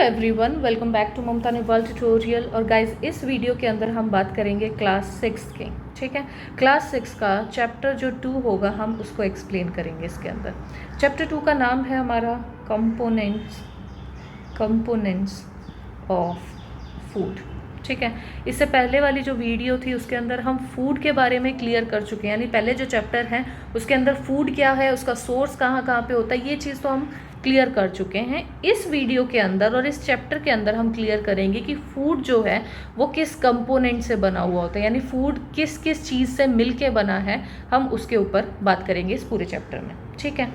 Everyone, welcome back to Mamta Nepal tutorial. और guys, इस video के अंदर हम बात करेंगे क्लास 6 की। ठीक है, क्लास 6 का चैप्टर जो 2 होगा हम उसको एक्सप्लेन करेंगे इसके अंदर। चैप्टर 2 का नाम है हमारा कंपोनेंट्स ऑफ फूड। ठीक है, इससे पहले वाली जो वीडियो थी उसके अंदर हम फूड के बारे में क्लियर कर चुके हैं, यानी पहले जो चैप्टर है उसके अंदर फूड क्या है, उसका सोर्स कहाँ कहाँ पे होता है, ये चीज़ तो हम क्लियर कर चुके हैं। इस वीडियो के अंदर और इस चैप्टर के अंदर हम क्लियर करेंगे कि फूड जो है वो किस कंपोनेंट से बना हुआ होता है, यानी फूड किस किस चीज़ से मिलके बना है, हम उसके ऊपर बात करेंगे इस पूरे चैप्टर में। ठीक है,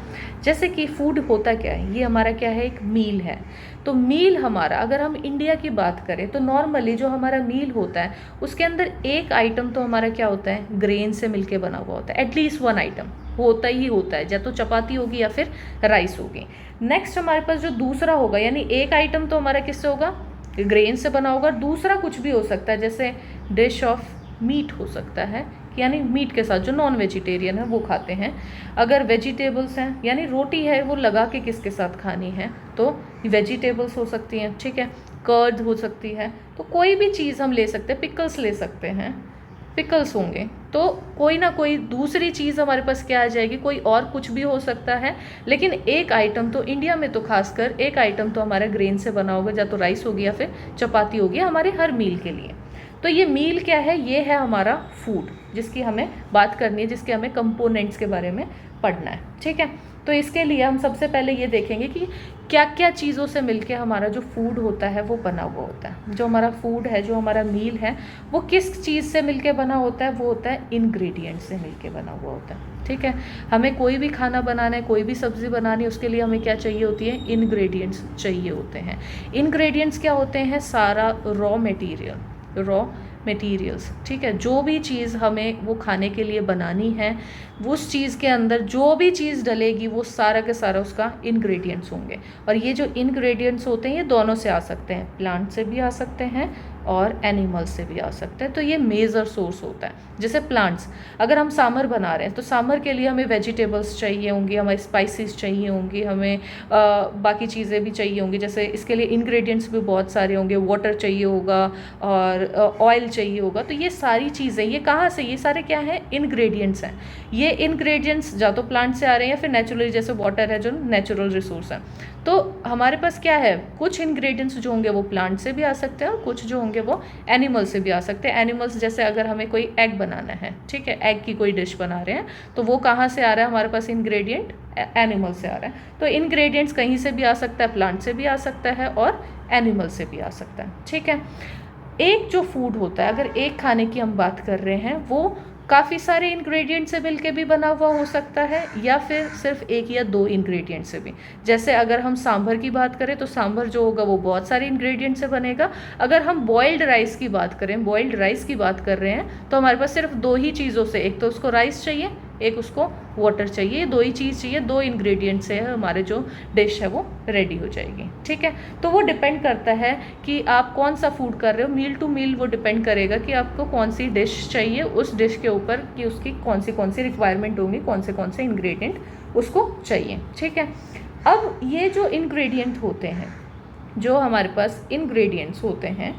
जैसे कि फूड होता क्या है, ये हमारा क्या है, एक मील है। तो मील हमारा, अगर हम इंडिया की बात करें तो नॉर्मली जो हमारा मील होता है उसके अंदर एक आइटम तो हमारा क्या होता है, ग्रेन से मिलके बना हुआ होता है। एटलीस्ट वन आइटम होता ही होता है, या तो चपाती होगी या फिर राइस होगी। नेक्स्ट हमारे पास जो दूसरा होगा, यानी एक आइटम तो हमारा किससे होगा, ग्रेन से बना होगा। दूसरा कुछ भी हो सकता है, जैसे डिश ऑफ मीट हो सकता है, यानी मीट के साथ जो नॉन वेजिटेरियन है वो खाते हैं। अगर वेजिटेबल्स हैं, यानी रोटी है वो लगा के किसके साथ खानी है, तो वेजिटेबल्स हो सकती हैं। ठीक है, कर्ड हो सकती है, तो कोई भी चीज़ हम ले सकते हैं। पिकल्स ले सकते हैं, पिकल्स होंगे, तो कोई ना कोई दूसरी चीज़ हमारे पास क्या आ जाएगी, कोई और कुछ भी हो सकता है। लेकिन एक आइटम तो इंडिया में तो खासकर एक आइटम तो हमारा ग्रेन से बना होगा, या तो राइस होगी या फिर चपाती होगी हमारे हर मील के लिए। तो ये मील क्या है, ये है हमारा फूड, जिसकी हमें बात करनी है, जिसके हमें कंपोनेंट्स के बारे में पढ़ना है। ठीक है, तो इसके लिए हम सबसे पहले ये देखेंगे कि क्या क्या चीज़ों से मिलके हमारा जो फूड होता है वो बना हुआ होता है। जो हमारा फूड है, जो हमारा मील है, वो किस चीज़ से मिलके बना होता है, वो होता है इंग्रेडिएंट से मिलके बना हुआ होता है। ठीक है, हमें कोई भी खाना बनाना है, कोई भी सब्ज़ी बनानी है, उसके लिए हमें क्या चाहिए होती है, इंग्रेडिएंट्स चाहिए होते हैं। इंग्रेडिएंट्स क्या होते हैं, सारा रॉ मटेरियल्स। ठीक है, जो भी चीज़ हमें वो खाने के लिए बनानी है, उस चीज़ के अंदर जो भी चीज़ डलेगी वो सारा के सारा उसका इंग्रेडिएंट्स होंगे। और ये जो इंग्रेडिएंट्स होते हैं ये दोनों से आ सकते हैं, प्लांट से भी आ सकते हैं और एनिमल्स से भी आ सकते हैं। तो ये मेजर सोर्स होता है। जैसे प्लांट्स, अगर हम सांभर बना रहे हैं तो सांभर के लिए हमें वेजिटेबल्स चाहिए होंगी, हमें स्पाइसेस चाहिए होंगी, हमें बाकी चीज़ें भी चाहिए होंगी। जैसे इसके लिए इंग्रेडिएंट्स भी बहुत सारे होंगे, वाटर चाहिए होगा और ऑयल चाहिए होगा। तो ये सारी चीज़ें ये कहाँ से, ये सारे क्या हैं, इंग्रेडिएंट्स हैं। ये इंग्रेडिएंट्स या तो प्लांट से आ रहे हैं या फिर नेचुरली, जैसे वाटर है जो नेचुरल रिसोर्स है। तो हमारे पास क्या है, कुछ इंग्रेडिएंट्स जो होंगे वो प्लांट से भी आ सकते हैं और कुछ जो होंगे वो एनिमल से भी आ सकते हैं। एनिमल्स जैसे अगर हमें कोई एग बनाना है, ठीक है, एग की कोई डिश बना रहे हैं, तो वो कहाँ से आ रहा है हमारे पास इंग्रेडिएंट, एनिमल से आ रहा है। तो इंग्रेडिएंट्स कहीं से भी आ सकता है, प्लांट से भी आ सकता है और एनिमल से भी आ सकता है। ठीक है, एक जो फूड होता है, अगर एक खाने की हम बात कर रहे हैं, वो काफ़ी सारे इंग्रेडिएंट से मिलके भी बना हुआ हो सकता है या फिर सिर्फ एक या दो इंग्रेडिएंट से भी। जैसे अगर हम सांभर की बात करें तो सांभर जो होगा वो बहुत सारे इंग्रेडिएंट से बनेगा। अगर हम बॉइल्ड राइस की बात करें, बॉइल्ड राइस की बात कर रहे हैं, तो हमारे पास सिर्फ दो ही चीज़ों से, एक तो उसको राइस चाहिए, एक उसको वाटर चाहिए, दो ही चीज़ चाहिए, दो इंग्रेडिएंट से हमारे जो डिश है वो रेडी हो जाएगी। ठीक है, तो वो डिपेंड करता है कि आप कौन सा फूड कर रहे हो, मील टू मील वो डिपेंड करेगा कि आपको कौन सी डिश चाहिए, उस डिश के ऊपर कि उसकी कौन सी रिक्वायरमेंट होंगी, कौन से इंग्रेडिएंट उसको चाहिए। ठीक है, अब ये जो इंग्रेडिएंट होते हैं, जो हमारे पास इंग्रेडिएंट्स होते हैं,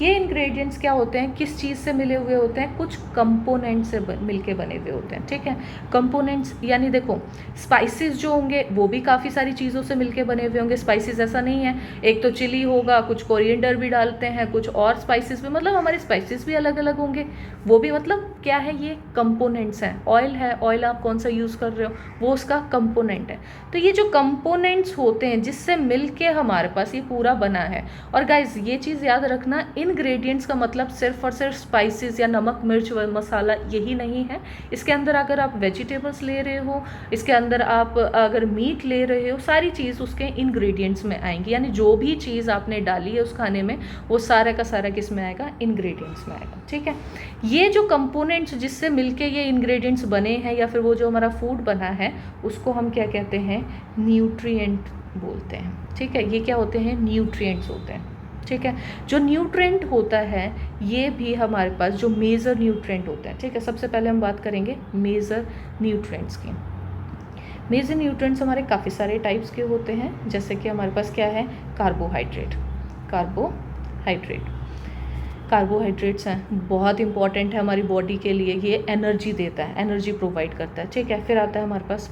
ये इंग्रेडिएंट्स क्या होते हैं, किस चीज़ से मिले हुए होते हैं, कुछ कंपोनेंट से मिलके बने हुए होते हैं। ठीक है, कंपोनेंट्स यानी देखो, स्पाइसेस जो होंगे वो भी काफ़ी सारी चीज़ों से मिलके बने हुए होंगे। स्पाइसेस ऐसा नहीं है एक तो चिली होगा, कुछ कोरिएंडर भी डालते हैं, कुछ और स्पाइसेस भी, मतलब हमारे स्पाइसेस भी अलग अलग होंगे, वो भी मतलब क्या है, ये कंपोनेंट्स हैं। ऑयल है, ऑयल आप कौन सा यूज़ कर रहे हो, वो उसका कंपोनेंट है। तो ये जो कंपोनेंट्स होते हैं जिससे मिलके हमारे पास ये पूरा बना है। और गाइज ये चीज़ याद रखना, इंग्रेडिएंट्स का मतलब सिर्फ और सिर्फ स्पाइसेस या नमक मिर्च व मसाला यही नहीं है। इसके अंदर अगर आप वेजिटेबल्स ले रहे हो, इसके अंदर आप अगर मीट ले रहे हो, सारी चीज़ उसके इंग्रेडिएंट्स में आएंगी। यानी जो भी चीज़ आपने डाली है उस खाने में, वो सारा का सारा किस में आएगा, इंग्रेडिएंट्स में आएगा। ठीक है, ये जो कंपोनेंट्स जिससे मिलके ये इंग्रेडिएंट्स बने हैं या फिर वो जो हमारा फूड बना है, उसको हम क्या कहते हैं, न्यूट्रिएंट बोलते हैं। ठीक है, ये क्या होते हैं, न्यूट्रिएंट्स होते हैं। ठीक है, जो न्यूट्रेंट होता है ये भी हमारे पास जो मेजर न्यूट्रेंट होता है। ठीक है, सबसे पहले हम बात करेंगे मेजर न्यूट्रेंट्स की। मेजर न्यूट्रिएंट्स हमारे काफ़ी सारे टाइप्स के होते हैं, जैसे कि हमारे पास क्या है, कार्बोहाइड्रेट। कार्बोहाइड्रेट्स हैं, बहुत इंपॉर्टेंट है हमारी बॉडी के लिए, ये एनर्जी देता है, एनर्जी प्रोवाइड करता है, ठीक है। फिर आता है हमारे पास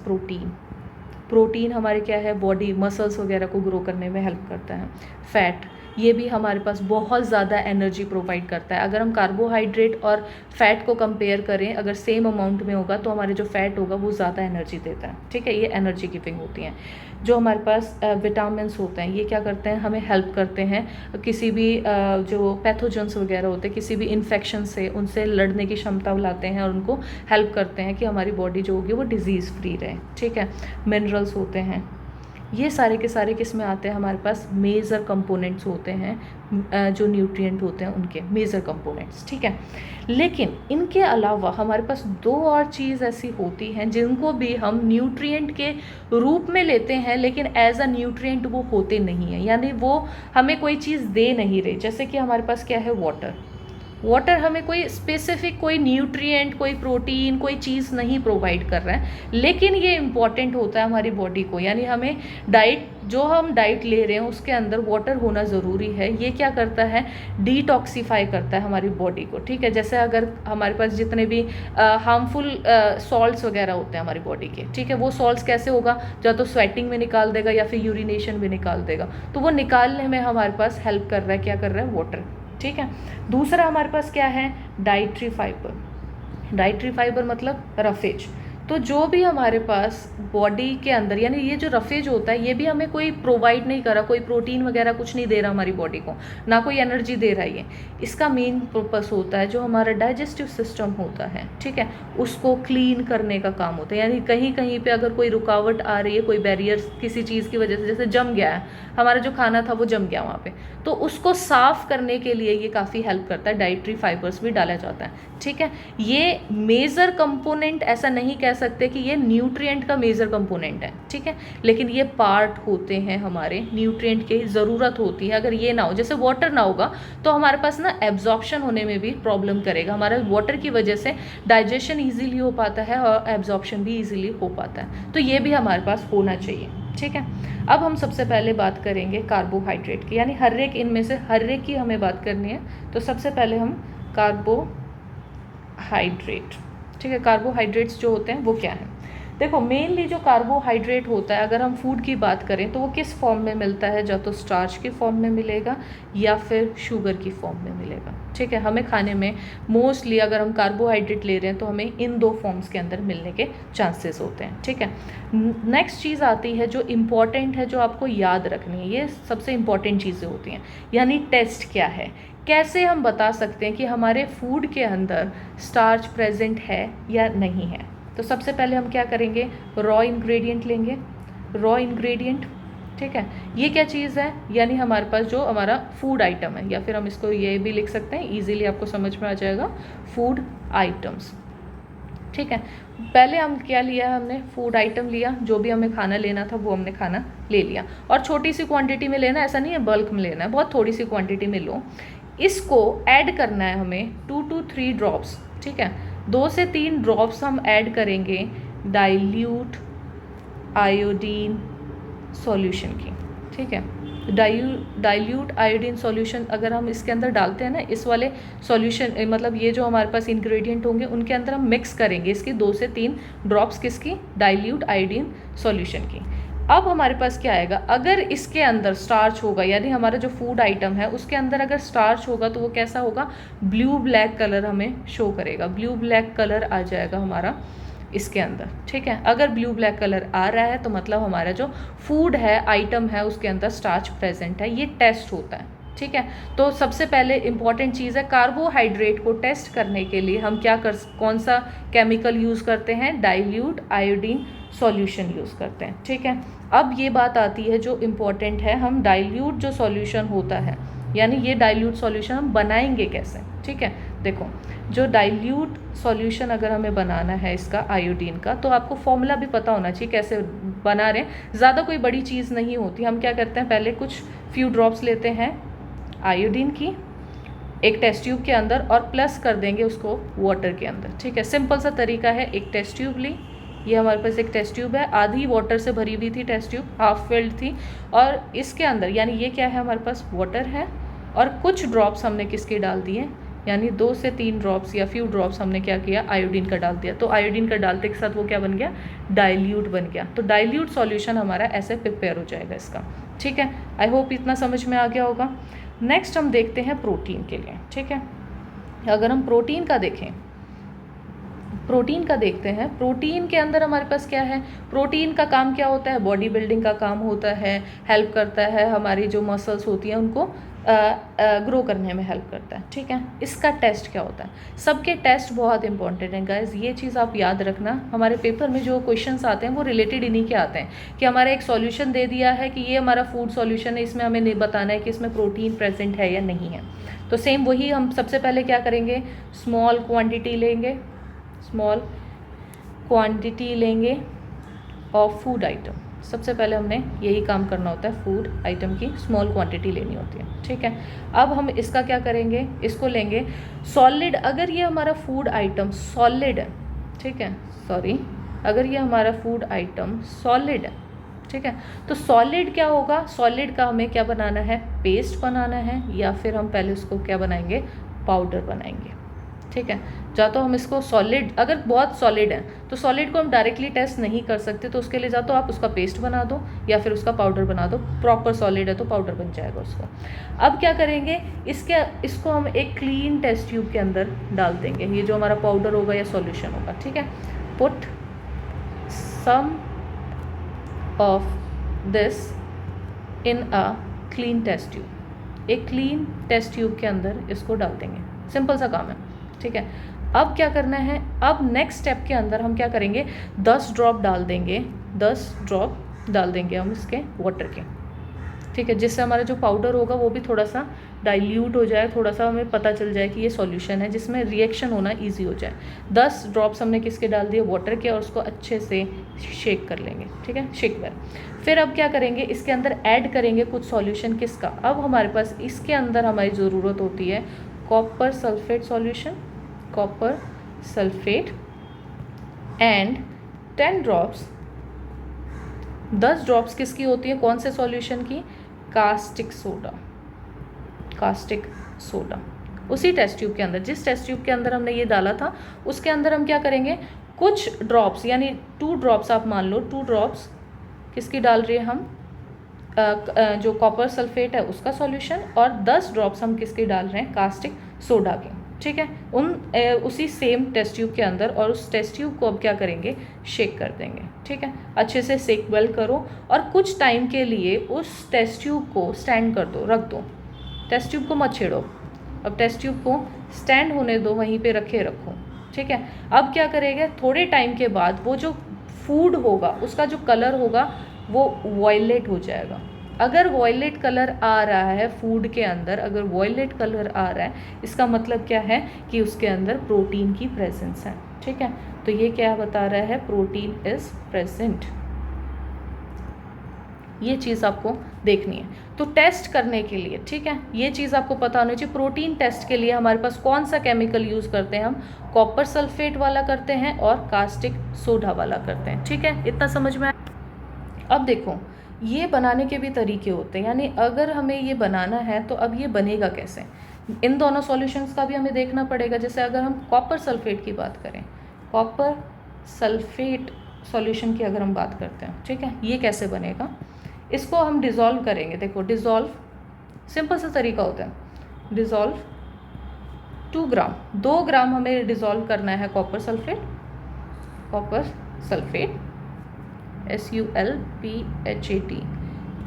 प्रोटीन हमारे क्या है, बॉडी मसल्स वगैरह को ग्रो करने में हेल्प करता है। फैट, ये भी हमारे पास बहुत ज़्यादा एनर्जी प्रोवाइड करता है। अगर हम कार्बोहाइड्रेट और फैट को कंपेयर करें, अगर सेम अमाउंट में होगा तो हमारे जो फैट होगा वो ज़्यादा एनर्जी देता है, ठीक है। ये एनर्जी गिविंग होती हैं। जो हमारे पास विटामिन्स होते हैं, ये क्या करते हैं, हमें हेल्प करते हैं किसी भी जो पैथोजेंस वगैरह होते हैं, किसी भी इन्फेक्शन से उनसे लड़ने की क्षमता लाते हैं और उनको हेल्प करते हैं कि हमारी बॉडी जो होगी वो डिजीज़ फ्री रहे, ठीक है। मिनरल्स होते हैं, ये सारे के सारे किस में आते हैं, हमारे पास मेजर कंपोनेंट्स होते हैं, जो न्यूट्रिएंट होते हैं उनके मेजर कंपोनेंट्स, ठीक है। लेकिन इनके अलावा हमारे पास दो और चीज़ ऐसी होती हैं जिनको भी हम न्यूट्रिएंट के रूप में लेते हैं, लेकिन एज अ न्यूट्रिएंट वो होते नहीं हैं, यानी वो हमें कोई चीज़ दे नहीं रही। जैसे कि हमारे पास क्या है, वाटर हमें कोई स्पेसिफिक कोई न्यूट्रिएंट, कोई प्रोटीन, कोई चीज़ नहीं प्रोवाइड कर रहा है, लेकिन ये इम्पॉर्टेंट होता है हमारी बॉडी को, यानी हमें जो हम डाइट ले रहे हैं उसके अंदर वाटर होना ज़रूरी है। ये क्या करता है, डिटॉक्सीफाई करता है हमारी बॉडी को, ठीक है। जैसे अगर हमारे पास जितने भी हार्मफुल सॉल्ट्स वगैरह होते हैं हमारी बॉडी के, ठीक है, वो सॉल्ट्स कैसे होगा, या तो स्वेटिंग में निकाल देगा या फिर यूरिनेशन में निकाल देगा, तो वो निकालने में हमारे पास हेल्प कर रहा है, क्या कर रहा है, वाटर, ठीक है। दूसरा हमारे पास क्या है, डाइटरी फाइबर मतलब रफेज। तो जो भी हमारे पास बॉडी के अंदर, यानी ये जो रफेज होता है, ये भी हमें कोई प्रोवाइड नहीं कर रहा, कोई प्रोटीन वगैरह कुछ नहीं दे रहा हमारी बॉडी को, ना कोई एनर्जी दे रहा है। ये इसका मेन पर्पस होता है जो हमारा डाइजेस्टिव सिस्टम होता है, ठीक है, उसको क्लीन करने का काम होता है। यानी कहीं कहीं पे अगर कोई रुकावट आ रही है, कोई बैरियर किसी चीज़ की वजह से, जैसे जम गया है हमारा जो खाना था वो जम गया वहाँ पे, तो उसको साफ करने के लिए ये काफ़ी हेल्प करता है। डाइटरी फाइबर्स भी डाला जाता है, ठीक है। ये मेजर कंपोनेंट ऐसा नहीं कह सकते कि ये न्यूट्रिएंट का मेजर कंपोनेंट है, ठीक है, लेकिन ये पार्ट होते हैं हमारे न्यूट्रिएंट की ज़रूरत होती है। अगर ये ना हो, जैसे वाटर ना होगा तो हमारे पास ना एब्जॉर्प्शन होने में भी प्रॉब्लम करेगा। हमारा वाटर की वजह से डाइजेशन ईजिली हो पाता है और एब्जॉर्प्शन भी ईजिली हो पाता है, तो ये भी हमारे पास होना चाहिए, ठीक है। अब हम सबसे पहले बात करेंगे कार्बोहाइड्रेट की, यानी हर एक इनमें से हर एक की हमें बात करनी है। तो सबसे पहले हम कार्बोहाइड्रेट, ठीक है, कार्बोहाइड्रेट्स जो होते हैं वो क्या है। देखो, मेनली जो कार्बोहाइड्रेट होता है, अगर हम फूड की बात करें तो वो किस फॉर्म में मिलता है, या तो स्टार्च की फॉर्म में मिलेगा या फिर शुगर की फॉर्म में मिलेगा, ठीक है। हमें खाने में मोस्टली अगर हम कार्बोहाइड्रेट ले रहे हैं तो हमें इन दो फॉर्म्स के अंदर मिलने के चांसेस होते हैं, ठीक है। नेक्स्ट चीज़ आती है जो इम्पॉर्टेंट है, जो आपको याद रखनी है, ये सबसे इम्पॉर्टेंट चीज़ें होती हैं, यानी टेस्ट क्या है, कैसे हम बता सकते हैं कि हमारे फूड के अंदर स्टार्च प्रेजेंट है या नहीं है। तो सबसे पहले हम क्या करेंगे, रॉ इंग्रेडिएंट लेंगे, ठीक है। ये क्या चीज़ है, यानी हमारे पास जो हमारा फूड आइटम है, या फिर हम इसको ये भी लिख सकते हैं, इजीली आपको समझ में आ जाएगा, फूड आइटम्स, ठीक है। पहले हम क्या लिया, हमने फूड आइटम लिया, जो भी हमें खाना लेना था वो हमने खाना ले लिया, और छोटी सी क्वांटिटी में लेना, ऐसा नहीं है बल्क में लेना है, बहुत थोड़ी सी क्वांटिटी में लो। इसको ऐड करना है हमें 2 to 3 ड्रॉप्स, ठीक है, 2 से 3 ड्रॉप्स हम ऐड करेंगे डाइल्यूट आयोडीन सॉल्यूशन की, ठीक है। डाइल्यूट आयोडीन सॉल्यूशन अगर हम इसके अंदर डालते हैं ना, इस वाले सॉल्यूशन, मतलब ये जो हमारे पास इंग्रेडिएंट होंगे उनके अंदर हम मिक्स करेंगे इसकी 2 से 3 ड्रॉप्स किसकी, डाइल्यूट आयोडीन सॉल्यूशन की। अब हमारे पास क्या आएगा, अगर इसके अंदर स्टार्च होगा, यानी हमारा जो फूड आइटम है उसके अंदर अगर स्टार्च होगा तो वो कैसा होगा, ब्लू ब्लैक कलर हमें शो करेगा, ब्लू ब्लैक कलर आ जाएगा हमारा इसके अंदर, ठीक है। अगर ब्लू ब्लैक कलर आ रहा है तो मतलब हमारा जो फूड है, आइटम है, उसके अंदर स्टार्च प्रेजेंट है। ये टेस्ट होता है, ठीक है। तो सबसे पहले इंपॉर्टेंट चीज़ है, कार्बोहाइड्रेट को टेस्ट करने के लिए हम कौन सा केमिकल यूज़ करते हैं, डाइल्यूट आयोडीन सॉल्यूशन यूज़ करते हैं, ठीक है। अब ये बात आती है जो इम्पॉर्टेंट है, हम डाइल्यूट जो सॉल्यूशन होता है, यानी ये डाइल्यूट सॉल्यूशन हम बनाएंगे कैसे, ठीक है। देखो, जो डाइल्यूट सॉल्यूशन अगर हमें बनाना है इसका आयोडीन का, तो आपको फॉर्मूला भी पता होना चाहिए कैसे बना रहे हैं। ज़्यादा कोई बड़ी चीज़ नहीं होती। हम क्या करते हैं, पहले कुछ फ्यू ड्रॉप्स लेते हैं आयोडीन की एक टेस्ट ट्यूब के अंदर और प्लस कर देंगे उसको वाटर के अंदर, ठीक है। सिंपल सा तरीका है, एक टेस्ट ट्यूब ली, ये हमारे पास एक टेस्ट ट्यूब है, आधी वाटर से भरी हुई थी टेस्ट ट्यूब, हाफ फिल्ड थी, और इसके अंदर यानी ये क्या है, हमारे पास वाटर है और कुछ ड्रॉप्स हमने किसके डाल दिए, यानी 2 से 3 ड्रॉप्स या फ्यू ड्रॉप्स हमने क्या किया, आयोडीन का डाल दिया। तो आयोडीन का डालते के साथ वो क्या बन गया, डाइल्यूट बन गया। तो डाइल्यूट सॉल्यूशन हमारा ऐसे प्रिपेयर हो जाएगा इसका। ठीक है, आई होप इतना समझ में आ गया होगा। नेक्स्ट हम देखते हैं प्रोटीन के लिए। ठीक है, अगर हम प्रोटीन का देखें, प्रोटीन का देखते हैं, प्रोटीन के अंदर हमारे पास क्या है, प्रोटीन का काम क्या होता है, बॉडी बिल्डिंग का काम होता है, हेल्प करता है, हमारी जो मसल्स होती हैं उनको ग्रो करने में हेल्प करता है। ठीक है, इसका टेस्ट क्या होता है, सबके टेस्ट बहुत इंपॉर्टेंट हैं गाइज, ये चीज़ आप याद रखना। हमारे पेपर में जो क्वेश्चंस आते हैं वो रिलेटेड इन्हीं के आते हैं कि हमारा एक सॉल्यूशन दे दिया है कि ये हमारा फूड सॉल्यूशन है, इसमें हमें नहीं बताना है कि इसमें प्रोटीन प्रेजेंट है या नहीं है। तो सेम वही हम सबसे पहले क्या करेंगे, स्मॉल क्वान्टिटी लेंगे, स्मॉल क्वांटिटी लेंगे ऑफ फूड आइटम। सबसे पहले हमने यही काम करना होता है, फूड आइटम की स्मॉल क्वांटिटी लेनी होती है। ठीक है, अब हम इसका क्या करेंगे, इसको लेंगे सॉलिड। अगर ये हमारा फूड आइटम सॉलिड है, ठीक है, सॉरी, अगर ये हमारा फूड आइटम सॉलिड है, ठीक है, तो सॉलिड क्या होगा, सॉलिड का हमें क्या बनाना है, पेस्ट बनाना है, या फिर हम पहले उसको क्या बनाएंगे, पाउडर बनाएंगे। ठीक है, या तो हम इसको सॉलिड, अगर बहुत सॉलिड है तो सॉलिड को हम डायरेक्टली टेस्ट नहीं कर सकते, तो उसके लिए या तो आप उसका पेस्ट बना दो या फिर उसका पाउडर बना दो। प्रॉपर सॉलिड है तो पाउडर बन जाएगा उसको। अब क्या करेंगे, इसको हम एक क्लीन टेस्ट ट्यूब के अंदर डाल देंगे, ये जो हमारा पाउडर होगा या सॉल्यूशन होगा। ठीक है, put some of this in a clean test tube, एक क्लीन टेस्ट ट्यूब के अंदर इसको डाल देंगे। सिंपल सा काम है। ठीक है, अब क्या करना है, अब नेक्स्ट स्टेप के अंदर हम क्या करेंगे, 10 ड्रॉप डाल देंगे, 10 ड्रॉप डाल देंगे हम इसके वाटर के। ठीक है, जिससे हमारा जो पाउडर होगा वो भी थोड़ा सा डाइल्यूट हो जाए, थोड़ा सा हमें पता चल जाए कि ये सॉल्यूशन है, जिसमें रिएक्शन होना इजी हो जाए। 10 ड्रॉप्स हमने किसके डाल दिए, वाटर के, और उसको अच्छे से शेक कर लेंगे। ठीक है, शेक कर, फिर अब क्या करेंगे, इसके अंदर ऐड करेंगे कुछ सॉल्यूशन किसका, अब हमारे पास इसके अंदर हमारी ज़रूरत होती है copper sulphate solution, copper sulphate, and 10 drops, 10 drops किसकी होती है, कौन से सॉल्यूशन की, कास्टिक सोडा, कास्टिक सोडा। उसी टेस्ट ट्यूब के अंदर, जिस टेस्ट ट्यूब के अंदर हमने ये डाला था उसके अंदर हम क्या करेंगे, कुछ ड्रॉप्स यानी 2 ड्रॉप्स आप मान लो, 2 ड्रॉप्स किसकी डाल रहे हैं हम, जो कॉपर सल्फेट है उसका सॉल्यूशन, और 10 ड्रॉप्स हम किसके डाल रहे हैं, कास्टिक सोडा के। ठीक है, उसी सेम टेस्ट ट्यूब के अंदर, और उस टेस्ट ट्यूब को अब क्या करेंगे, शेक कर देंगे। ठीक है, अच्छे से शेक वेल करो, और कुछ टाइम के लिए उस टेस्ट ट्यूब को स्टैंड कर दो, रख दो, टेस्ट ट्यूब को मत छेड़ो, अब टेस्ट ट्यूब को स्टैंड होने दो, वहीं पे रखो। ठीक है, अब क्या करेंगे, थोड़े टाइम के बाद वो जो फूड होगा उसका जो कलर होगा वो वॉयलेट हो जाएगा। अगर वॉयलेट कलर आ रहा है फूड के अंदर, अगर वॉयलेट कलर आ रहा है, इसका मतलब क्या है कि उसके अंदर प्रोटीन की प्रेजेंस है। ठीक है, तो ये क्या बता रहा है, प्रोटीन इज प्रेजेंट। ये चीज़ आपको देखनी है। तो टेस्ट करने के लिए, ठीक है, ये चीज़ आपको पता होनी चाहिए। प्रोटीन टेस्ट के लिए हमारे पास कौन सा केमिकल यूज़ करते हैं, हम कॉपर सल्फेट वाला करते हैं और कास्टिक सोडा वाला करते हैं। ठीक है, इतना समझ में आया। अब देखो, ये बनाने के भी तरीके होते हैं, यानी अगर हमें ये बनाना है तो अब ये बनेगा कैसे, इन दोनों सॉल्यूशंस का भी हमें देखना पड़ेगा। जैसे अगर हम कॉपर सल्फेट की बात करें, कॉपर सल्फेट सॉल्यूशन की अगर हम बात करते हैं, ठीक है, ये कैसे बनेगा, इसको हम डिज़ोल्व करेंगे। देखो, डिज़ोल्व सिंपल सा तरीका होता है, डिज़ोल्व 2 ग्राम, 2 ग्राम हमें डिज़ोल्व करना है copper sulphate, copper sulphate SULPHAT।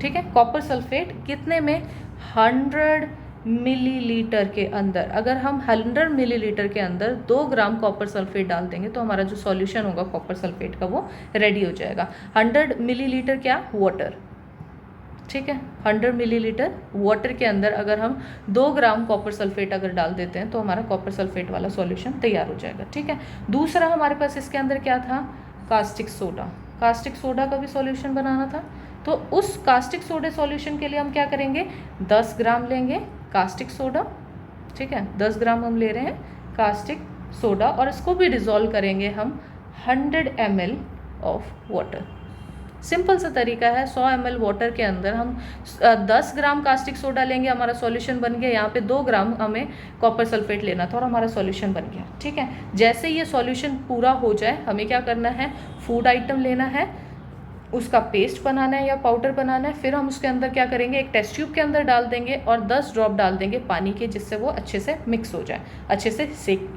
ठीक है, कॉपर सल्फेट कितने में, 100 मिलीलीटर के अंदर। अगर हम 100 मिलीलीटर के अंदर 2 ग्राम कॉपर सल्फेट डाल देंगे तो हमारा जो सॉल्यूशन होगा कॉपर सल्फेट का वो रेडी हो जाएगा। 100 मिलीलीटर क्या, वाटर। ठीक है, 100 मिलीलीटर वाटर के अंदर अगर हम 2 ग्राम कॉपर सल्फेट अगर डाल देते हैं तो हमारा कॉपर सल्फेट वाला सॉल्यूशन तैयार हो जाएगा। ठीक है, दूसरा हमारे पास इसके अंदर क्या था, कास्टिक सोडा। कास्टिक सोडा का भी सॉल्यूशन बनाना था, तो उस कास्टिक सोडा सॉल्यूशन के लिए हम क्या करेंगे, 10 ग्राम लेंगे कास्टिक सोडा। ठीक है, 10 ग्राम हम ले रहे हैं कास्टिक सोडा, और इसको भी डिज़ोल्व करेंगे हम 100 ml ऑफ वाटर। सिंपल सा तरीका है। 100 ml वाटर के अंदर हम 10 ग्राम कास्टिक सोडा लेंगे, हमारा सॉल्यूशन बन गया। यहाँ पे 2 ग्राम हमें कॉपर सल्फेट लेना था और हमारा सॉल्यूशन बन गया। ठीक है, जैसे ये सॉल्यूशन पूरा हो जाए हमें क्या करना है, फूड आइटम लेना है, उसका पेस्ट बनाना है या पाउडर बनाना है। फिर हम उसके अंदर क्या करेंगे, एक टेस्ट ट्यूब के अंदर डाल देंगे और 10 ड्रॉप डाल देंगे पानी के, जिससे वो अच्छे से मिक्स हो जाए। अच्छे से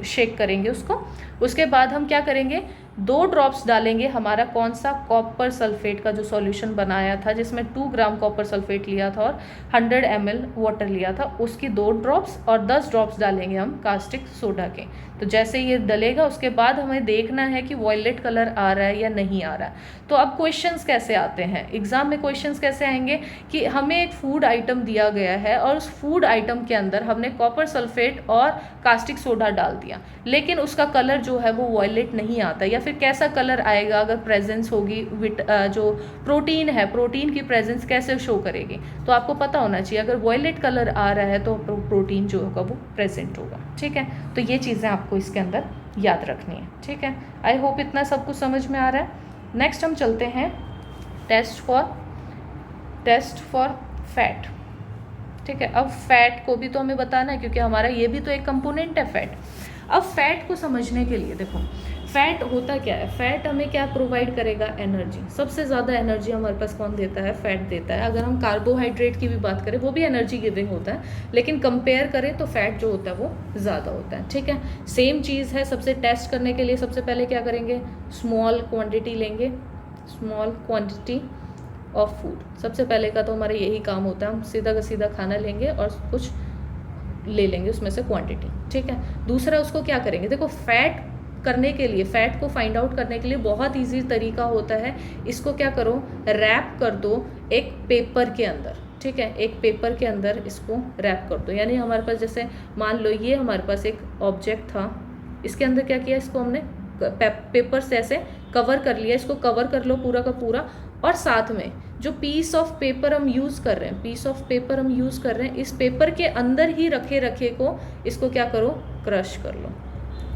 शेक करेंगे उसको। उसके बाद हम क्या करेंगे, 2 ड्रॉप्स डालेंगे हमारा कौन सा, कॉपर सल्फेट का जो सॉल्यूशन बनाया था, जिसमें 2 ग्राम कॉपर सल्फेट लिया था और 100 ml वाटर लिया था, उसकी 2 ड्रॉप्स और 10 ड्रॉप्स डालेंगे हम कास्टिक सोडा के। तो जैसे ये डलेगा उसके बाद हमें देखना है कि वॉयलेट कलर आ रहा है या नहीं आ रहा है। तो अब क्वेश्चंस कैसे आते हैं एग्जाम में, क्वेश्चंस कैसे आएंगे कि हमें एक फूड आइटम दिया गया है और उस फूड आइटम के अंदर हमने कॉपर सल्फेट और कास्टिक सोडा डाल दिया, लेकिन उसका कलर जो है वो वॉयलेट नहीं आता, या फिर कैसा कलर आएगा अगर प्रेजेंस होगी जो प्रोटीन है, प्रोटीन की प्रेजेंस कैसे शो करेगी। तो आपको पता होना चाहिए अगर वॉयलेट कलर आ रहा है तो प्रोटीन जो होगा वो प्रेजेंट होगा। ठीक है, तो ये चीज़ें आपको इसके अंदर याद रखनी है। ठीक है, आई होप इतना सब कुछ समझ में आ रहा है। नेक्स्ट हम चलते हैं टेस्ट फॉर फैट। ठीक है, अब फैट को भी तो हमें बताना है क्योंकि हमारा ये भी तो एक कंपोनेंट है फैट। अब फैट को समझने के लिए देखो, फैट होता क्या है, फैट हमें क्या प्रोवाइड करेगा, एनर्जी। सबसे ज़्यादा एनर्जी हमारे पास कौन देता है, फैट देता है। अगर हम कार्बोहाइड्रेट की भी बात करें वो भी एनर्जी गिविंग होता है, लेकिन कंपेयर करें तो फैट जो होता है वो ज़्यादा होता है। ठीक है, सेम चीज़ है। सबसे टेस्ट करने के लिए सबसे पहले क्या करेंगे, स्मॉल क्वान्टिटी लेंगे, स्मॉल क्वान्टिटी ऑफ फूड। सबसे पहले का तो हमारा यही काम होता है, हम सीधा का सीधा खाना लेंगे और कुछ ले लेंगे उसमें से क्वांटिटी। ठीक है, दूसरा उसको क्या करेंगे, देखो फैट करने के लिए, फैट को फाइंड आउट करने के लिए बहुत इजी तरीका होता है। इसको क्या करो, रैप कर दो एक पेपर के अंदर। ठीक है, एक पेपर के अंदर इसको रैप कर दो। यानी हमारे पास जैसे मान लो ये हमारे पास एक ऑब्जेक्ट था, इसके अंदर क्या किया, इसको हमने पेपर से ऐसे कवर कर लिया। इसको कवर कर लो पूरा का पूरा, और साथ में जो पीस ऑफ पेपर हम यूज़ कर रहे हैं, पीस ऑफ पेपर हम यूज़ कर रहे हैं, इस पेपर के अंदर ही रखे को इसको क्या करो, क्रश कर लो,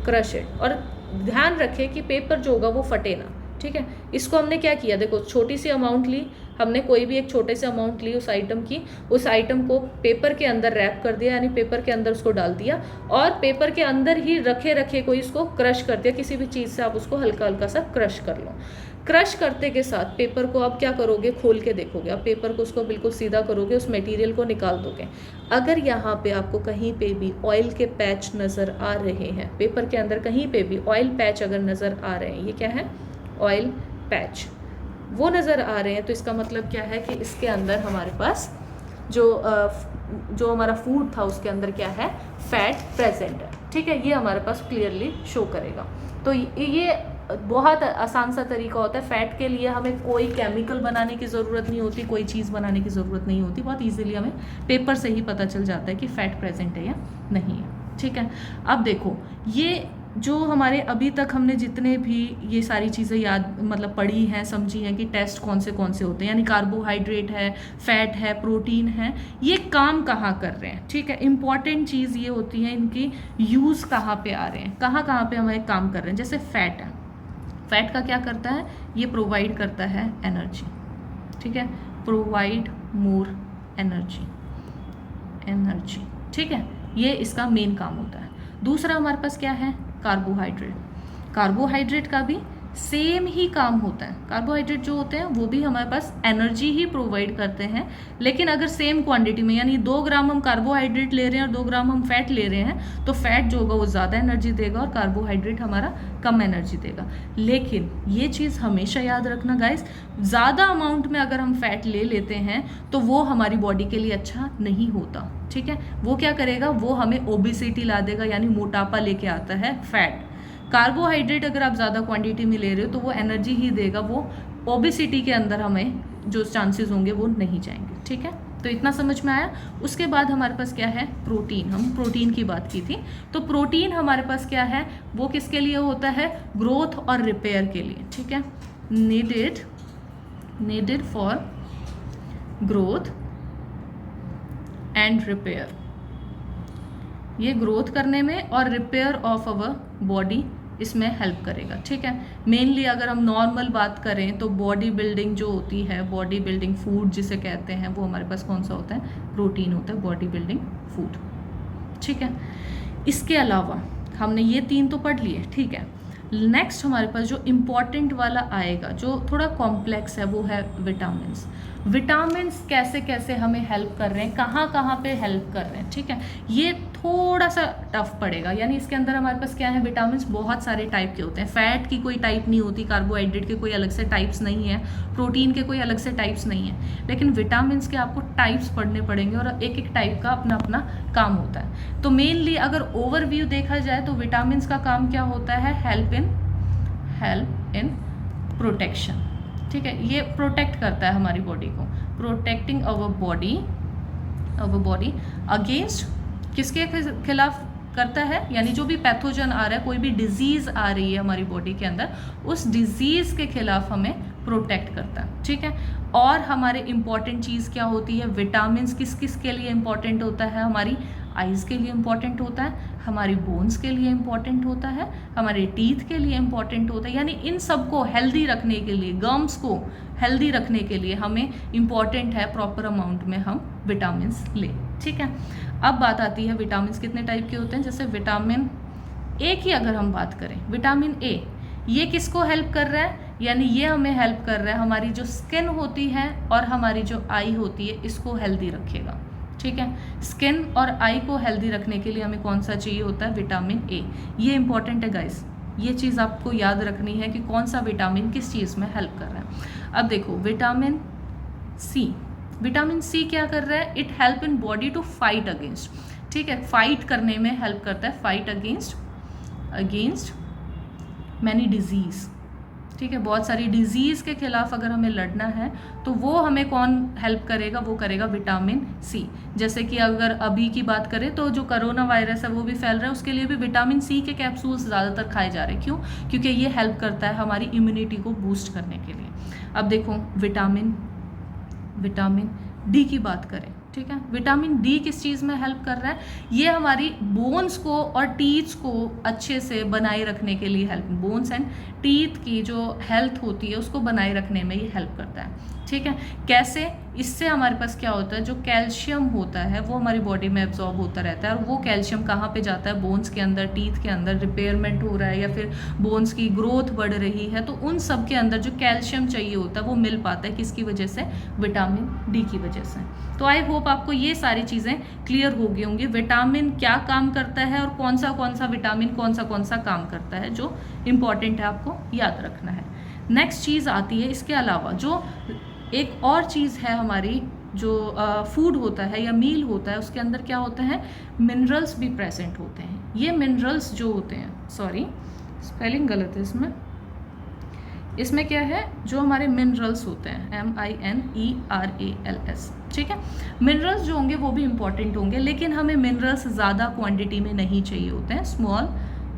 क्रश इट। और ध्यान रखें कि पेपर जो होगा वो फटे ना। ठीक है, इसको हमने क्या किया, देखो छोटी सी अमाउंट ली हमने, कोई भी एक छोटे से अमाउंट ली उस आइटम की, उस आइटम को पेपर के अंदर रैप कर दिया, यानी पेपर के अंदर उसको डाल दिया और पेपर के अंदर ही रखे को इसको क्रश कर दिया। किसी भी चीज़ से आप उसको हल्का हल्का सा क्रश कर लो। क्रश करते के साथ पेपर को आप क्या करोगे, खोल के देखोगे, आप पेपर को उसको बिल्कुल सीधा करोगे, उस मटेरियल को निकाल दोगे। अगर यहाँ पे आपको कहीं पे भी ऑयल के पैच नज़र आ रहे हैं, पेपर के अंदर कहीं पे भी ऑयल पैच अगर नज़र आ रहे हैं, ये क्या है, ऑयल पैच, वो नज़र आ रहे हैं, तो इसका मतलब क्या है कि इसके अंदर हमारे पास जो हमारा फूड था उसके अंदर क्या है, फैट प्रेजेंट है। ठीक है, ये हमारे पास क्लियरली शो करेगा। तो ये बहुत आसान सा तरीका होता है। फैट के लिए हमें कोई केमिकल बनाने की ज़रूरत नहीं होती, कोई चीज़ बनाने की ज़रूरत नहीं होती, बहुत इजीली हमें पेपर से ही पता चल जाता है कि फ़ैट प्रेजेंट है या नहीं है। ठीक है, अब देखो ये जो हमारे अभी तक हमने जितने भी ये सारी चीज़ें याद मतलब पढ़ी हैं, समझी हैं कि टेस्ट कौन से होते हैं, यानी कार्बोहाइड्रेट है, फैट है, प्रोटीन है, ये काम कहाँ कर रहे हैं। ठीक है, इंपॉर्टेंट चीज़ ये होती है इनकी यूज़ कहाँ पे आ रहे हैं, कहाँ पे हमारे काम कर रहे हैं। जैसे फैट है, फैट का क्या करता है, ये प्रोवाइड करता है एनर्जी। ठीक है, प्रोवाइड मोर एनर्जी। ठीक है, ये इसका मेन काम होता है। दूसरा हमारे पास क्या है, कार्बोहाइड्रेट। कार्बोहाइड्रेट का भी सेम ही काम होता है। कार्बोहाइड्रेट जो होते हैं वो भी हमारे पास एनर्जी ही प्रोवाइड करते हैं, लेकिन अगर सेम क्वांटिटी में, यानी 2 ग्राम हम कार्बोहाइड्रेट ले रहे हैं और 2 ग्राम हम फैट ले रहे हैं, तो फैट जो होगा वो ज़्यादा एनर्जी देगा और कार्बोहाइड्रेट हमारा कम एनर्जी देगा। लेकिन ये चीज़ हमेशा याद रखना गाइस, ज़्यादा अमाउंट में अगर हम फैट ले लेते हैं तो वो हमारी बॉडी के लिए अच्छा नहीं होता। ठीक है, वो क्या करेगा, वो हमें ओबेसिटी ला देगा, यानी मोटापा लेके आता है फैट। कार्बोहाइड्रेट अगर आप ज़्यादा क्वांटिटी में ले रहे हो तो वो एनर्जी ही देगा, वो ओबेसिटी के अंदर हमें जो चांसेस होंगे वो नहीं जाएंगे। ठीक है, तो इतना समझ में आया। उसके बाद हमारे पास क्या है, प्रोटीन। हम प्रोटीन की बात की थी, तो प्रोटीन हमारे पास क्या है, वो किसके लिए होता है, ग्रोथ और रिपेयर के लिए। ठीक है, needed for growth and repair, ये ग्रोथ करने में और रिपेयर ऑफ अवर बॉडी इसमें हेल्प करेगा। ठीक है, मेनली अगर हम नॉर्मल बात करें तो बॉडी बिल्डिंग जो होती है, बॉडी बिल्डिंग फूड जिसे कहते हैं, वो हमारे पास कौन सा होता है, प्रोटीन होता है, बॉडी बिल्डिंग फूड। ठीक है, इसके अलावा हमने ये 3 तो पढ़ लिए। ठीक है, नेक्स्ट हमारे पास जो इम्पॉर्टेंट वाला आएगा, जो थोड़ा कॉम्प्लेक्स है, वो है विटामिन्स। विटामिन्स कैसे कैसे हमें हेल्प कर रहे हैं, कहाँ कहाँ पे हेल्प कर रहे हैं। ठीक है, ये थोड़ा सा टफ पड़ेगा, यानी इसके अंदर हमारे पास क्या है, विटामिन्स बहुत सारे टाइप के होते हैं। फैट की कोई टाइप नहीं होती, कार्बोहाइड्रेट के कोई अलग से टाइप्स नहीं है, प्रोटीन के कोई अलग से टाइप्स नहीं है, लेकिन विटामिन्स के आपको टाइप्स पढ़ने पड़ेंगे और एक एक टाइप का अपना अपना काम होता है। तो मेनली अगर ओवरव्यू देखा जाए तो विटामिन्स का काम क्या होता है, हेल्प इन प्रोटेक्शन। ठीक है, ये प्रोटेक्ट करता है हमारी बॉडी को, प्रोटेक्टिंग अवर बॉडी अगेंस्ट, किसके खिलाफ करता है, यानी जो भी पैथोजन आ रहा है, कोई भी डिजीज आ रही है हमारी बॉडी के अंदर, उस डिजीज के खिलाफ हमें प्रोटेक्ट करता है। ठीक है, और हमारे इंपॉर्टेंट चीज़ क्या होती है, विटामिन्स किस किस के लिए इंपॉर्टेंट होता है, हमारी आइज़ के लिए इंपॉर्टेंट होता है, हमारी बोन्स के लिए इंपॉर्टेंट होता है, हमारे टीथ के लिए इंपॉर्टेंट होता है, यानी इन सबको हेल्दी रखने के लिए, गम्स को हेल्दी रखने के लिए हमें इंपॉर्टेंट है प्रॉपर अमाउंट में हम विटामिन्स लें। ठीक है, अब बात आती है विटामिन्स कितने टाइप के होते हैं। जैसे विटामिन ए की अगर हम बात करें, विटामिन ए ये किसको हेल्प कर रहा है, यानी ये हमें हेल्प कर रहा है, हमारी जो स्किन होती है और हमारी जो आई होती है, इसको हेल्दी रखेगा। ठीक है, स्किन और आई को हेल्दी रखने के लिए हमें कौन सा चाहिए होता है, विटामिन ए। ये इंपॉर्टेंट है गाइस, ये चीज़ आपको याद रखनी है कि कौन सा विटामिन किस चीज़ में हेल्प कर रहा है। अब देखो विटामिन सी क्या कर रहा है, it help in body to fight against. ठीक है, फाइट करने में हेल्प करता है, फाइट अगेंस्ट मैनी डिजीज़। ठीक है, बहुत सारी डिजीज़ के खिलाफ अगर हमें लड़ना है तो वो हमें कौन हेल्प करेगा, वो करेगा विटामिन सी। जैसे कि अगर अभी की बात करें तो जो कोरोना वायरस है वो भी फैल रहा है, उसके लिए भी विटामिन सी के कैप्सूल्स ज़्यादातर खाए जा रहे हैं। क्यों? क्योंकि ये हेल्प करता है हमारी इम्यूनिटी को बूस्ट करने के लिए। अब देखो विटामिन डी की बात करें। ठीक है, विटामिन डी किस चीज़ में हेल्प कर रहा है, ये हमारी बोन्स को और टीथ्स को अच्छे से बनाए रखने के लिए हेल्प, बोन्स एंड टीथ की जो हेल्थ होती है उसको बनाए रखने में ये हेल्प करता है। ठीक है, कैसे, इससे हमारे पास क्या होता है, जो कैल्शियम होता है वो हमारी बॉडी में एब्जॉर्ब होता रहता है, और वो कैल्शियम कहाँ पे जाता है, बोन्स के अंदर, टीथ के अंदर रिपेयरमेंट हो रहा है या फिर बोन्स की ग्रोथ बढ़ रही है, तो उन सब के अंदर जो कैल्शियम चाहिए होता है वो मिल पाता है, किसकी वजह से, विटामिन डी की वजह से। तो आई होप आपको ये सारी चीज़ें क्लियर हो गई होंगी, विटामिन क्या काम करता है और कौन सा विटामिन कौन सा काम करता है, जो इम्पॉर्टेंट है आपको याद रखना है। नेक्स्ट चीज़ आती है, इसके अलावा जो एक और चीज़ है हमारी, जो फूड होता है या मील होता है, उसके अंदर क्या होते हैं, मिनरल्स भी प्रेजेंट होते हैं। ये मिनरल्स जो होते हैं, सॉरी स्पेलिंग गलत है इसमें क्या है, जो हमारे मिनरल्स होते हैं, MINERALS। ठीक है, मिनरल्स जो होंगे वो भी इंपॉर्टेंट होंगे, लेकिन हमें मिनरल्स ज़्यादा क्वांटिटी में नहीं चाहिए होते हैं, स्मॉल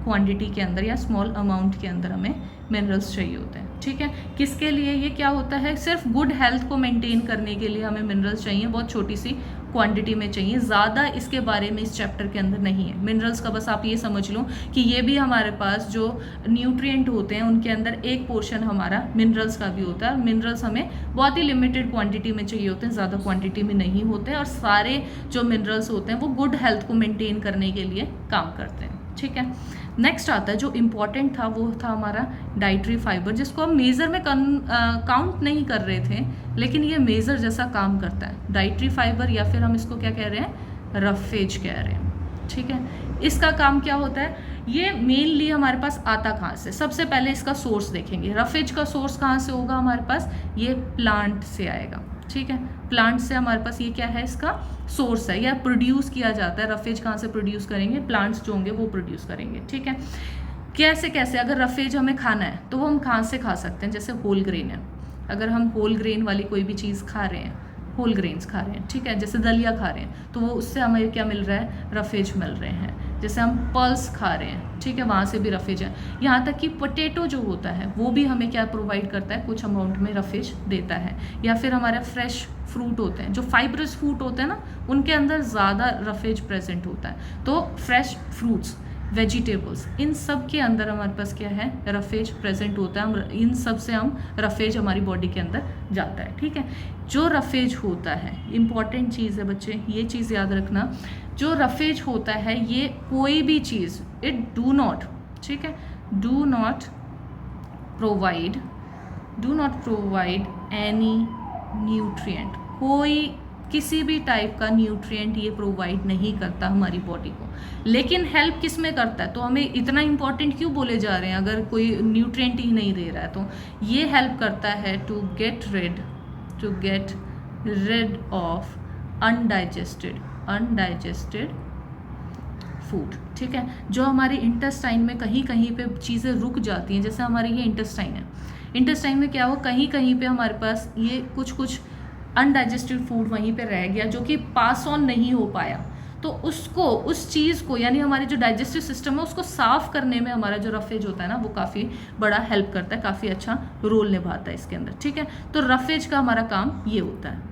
क्वांटिटी के अंदर या स्मॉल अमाउंट के अंदर हमें मिनरल्स चाहिए होते हैं। ठीक है, किसके लिए, ये क्या होता है, सिर्फ गुड हेल्थ को मेंटेन करने के लिए हमें मिनरल्स चाहिए, बहुत छोटी सी क्वांटिटी में चाहिए, ज़्यादा इसके बारे में इस चैप्टर के अंदर नहीं है। मिनरल्स का बस आप ये समझ लो कि ये भी हमारे पास जो न्यूट्रिएंट होते हैं उनके अंदर एक पोर्शन हमारा मिनरल्स का भी होता है। मिनरल्स हमें बहुत ही लिमिटेड क्वांटिटी में चाहिए होते हैं, ज़्यादा क्वांटिटी में नहीं होते, और सारे जो मिनरल्स होते हैं वो गुड हेल्थ को मेंटेन करने के लिए काम करते हैं। ठीक है, नेक्स्ट आता है जो इम्पॉर्टेंट था, वो था हमारा डाइटरी फाइबर, जिसको हम मेज़र में काउंट नहीं कर रहे थे, लेकिन ये मेज़र जैसा काम करता है, डाइटरी फाइबर, या फिर हम इसको क्या कह रहे हैं, रफेज कह रहे हैं। ठीक है, इसका काम क्या होता है, ये मेनली हमारे पास आता कहाँ से, सबसे पहले इसका सोर्स देखेंगे। रफेज का सोर्स कहाँ से होगा हमारे पास, ये प्लांट से आएगा। ठीक है, प्लांट से हमारे पास ये क्या है, इसका सोर्स है, या प्रोड्यूस किया जाता है। रफेज कहाँ से प्रोड्यूस करेंगे, प्लांट्स जो होंगे वो प्रोड्यूस करेंगे। ठीक है, कैसे, अगर रफेज हमें खाना है तो वो हम कहाँ से खा सकते हैं, जैसे होल ग्रेन है, अगर हम होल ग्रेन वाली कोई भी चीज़ खा रहे हैं, होल ग्रेन्स खा रहे हैं, ठीक है, जैसे दलिया खा रहे हैं, तो वो उससे हमें क्या मिल रहा है, रफेज मिल रहे हैं। जैसे हम पल्स खा रहे हैं, ठीक है, वहाँ से भी रफेज है। यहाँ तक कि पोटैटो जो होता है वो भी हमें क्या प्रोवाइड करता है, कुछ अमाउंट में रफेज देता है। या फिर हमारे फ्रेश फ्रूट होते हैं, जो फाइब्रस फ्रूट होते हैं ना, उनके अंदर ज़्यादा रफेज प्रेजेंट होता है। तो फ्रेश फ्रूट्स वेजिटेबल्स, इन सब के अंदर हमारे पास क्या है, रफेज प्रेजेंट होता है। हम इन सब से हम रफेज हमारी बॉडी के अंदर जाता है, ठीक है। जो रफेज होता है, इंपॉर्टेंट चीज़ है बच्चे, ये चीज़ याद रखना, जो रफेज होता है ये कोई भी चीज़, इट डू नॉट, ठीक है, do not provide any nutrient, कोई किसी भी टाइप का न्यूट्रिएंट ये प्रोवाइड नहीं करता हमारी बॉडी को। लेकिन हेल्प किस में करता है, तो हमें इतना इंपॉर्टेंट क्यों बोले जा रहे हैं अगर कोई न्यूट्रिएंट ही नहीं दे रहा है, तो ये हेल्प करता है to get rid of undigested food, ठीक है। जो हमारे इंटेस्टाइन में कहीं कहीं पे चीज़ें रुक जाती हैं, जैसे हमारे ये इंटेस्टाइन है, इंटेस्टाइन में क्या हो, कहीं कहीं पे हमारे पास ये कुछ अनडाइजेस्टेड फूड वहीं पे रह गया जो कि पास ऑन नहीं हो पाया, तो उसको, उस चीज़ को, यानी हमारे जो डाइजेस्टिव सिस्टम है उसको साफ करने में हमारा जो रफेज होता है ना, वो काफ़ी बड़ा हेल्प करता है, काफ़ी अच्छा रोल निभाता है इसके अंदर, ठीक है। तो रफेज का हमारा काम ये होता है।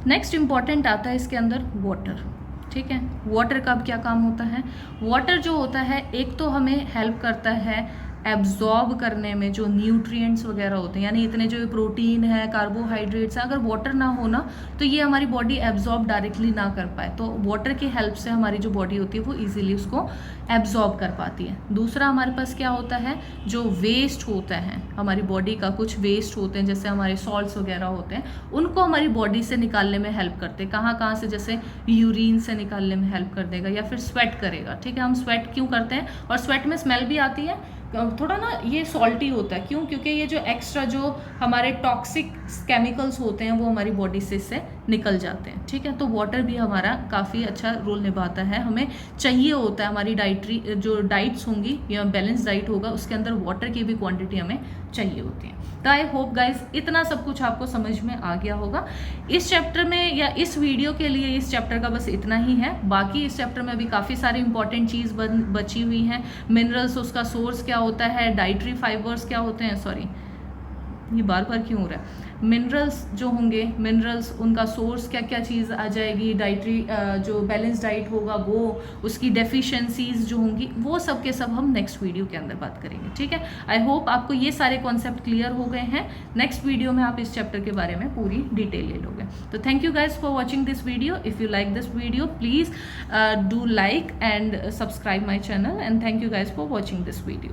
नेक्स्ट इंपॉर्टेंट आता है इसके अंदर वाटर, ठीक है। वाटर का अब क्या काम होता है, वाटर जो होता है एक तो हमें हेल्प करता है एब्जॉर्ब करने में जो न्यूट्रिएंट्स वगैरह होते हैं, यानी इतने जो प्रोटीन है, कार्बोहाइड्रेट्स है, अगर वाटर ना हो ना तो ये हमारी बॉडी एब्जॉर्ब डायरेक्टली ना कर पाए, तो वाटर की हेल्प से हमारी जो बॉडी होती है वो इजीली उसको एब्जॉर्ब कर पाती है। दूसरा हमारे पास क्या होता है, जो वेस्ट होता है हमारी बॉडी का, कुछ वेस्ट होते हैं जैसे हमारे सॉल्ट्स वगैरह होते हैं, उनको हमारी बॉडी से निकालने में हेल्प करते हैं। कहाँ से, जैसे यूरिन से निकालने में हेल्प कर देगा, या फिर स्वेट करेगा, ठीक है। हम स्वेट क्यों करते हैं, और स्वेट में स्मेल भी आती है, थोड़ा ना ये सॉल्टी होता है, क्यों, क्योंकि ये जो एक्स्ट्रा जो हमारे टॉक्सिक केमिकल्स होते हैं वो हमारी बॉडी से इससे निकल जाते हैं, ठीक है। तो वाटर भी हमारा काफ़ी अच्छा रोल निभाता है, हमें चाहिए होता है, हमारी डाइटरी जो डाइट्स होंगी या बैलेंस डाइट होगा उसके अंदर वाटर की भी क्वांटिटी हमें चाहिए होती है। तो आई होप गाइज इतना सब कुछ आपको समझ में आ गया होगा इस चैप्टर में, या इस वीडियो के लिए इस चैप्टर का बस इतना ही है। बाकी इस चैप्टर में अभी काफ़ी सारी इंपॉर्टेंट चीज़ बची हुई हैं, मिनरल्स, उसका सोर्स क्या होता है, डाइटरी फाइबर्स क्या होते हैं, सॉरी ये बार बार क्यों हो रहा है, मिनरल्स जो होंगे, मिनरल्स उनका सोर्स क्या क्या चीज़ आ जाएगी, डाइटरी जो बैलेंस डाइट होगा वो, उसकी डेफिशिएंसीज जो होंगी, वो सब के सब हम नेक्स्ट वीडियो के अंदर बात करेंगे, ठीक है। आई होप आपको ये सारे कॉन्सेप्ट क्लियर हो गए हैं। नेक्स्ट वीडियो में आप इस चैप्टर के बारे में पूरी डिटेल ले लोगे। तो thank you guys for watching this video. If you like this video please do like and subscribe my channel, and thank you guys for watching this video.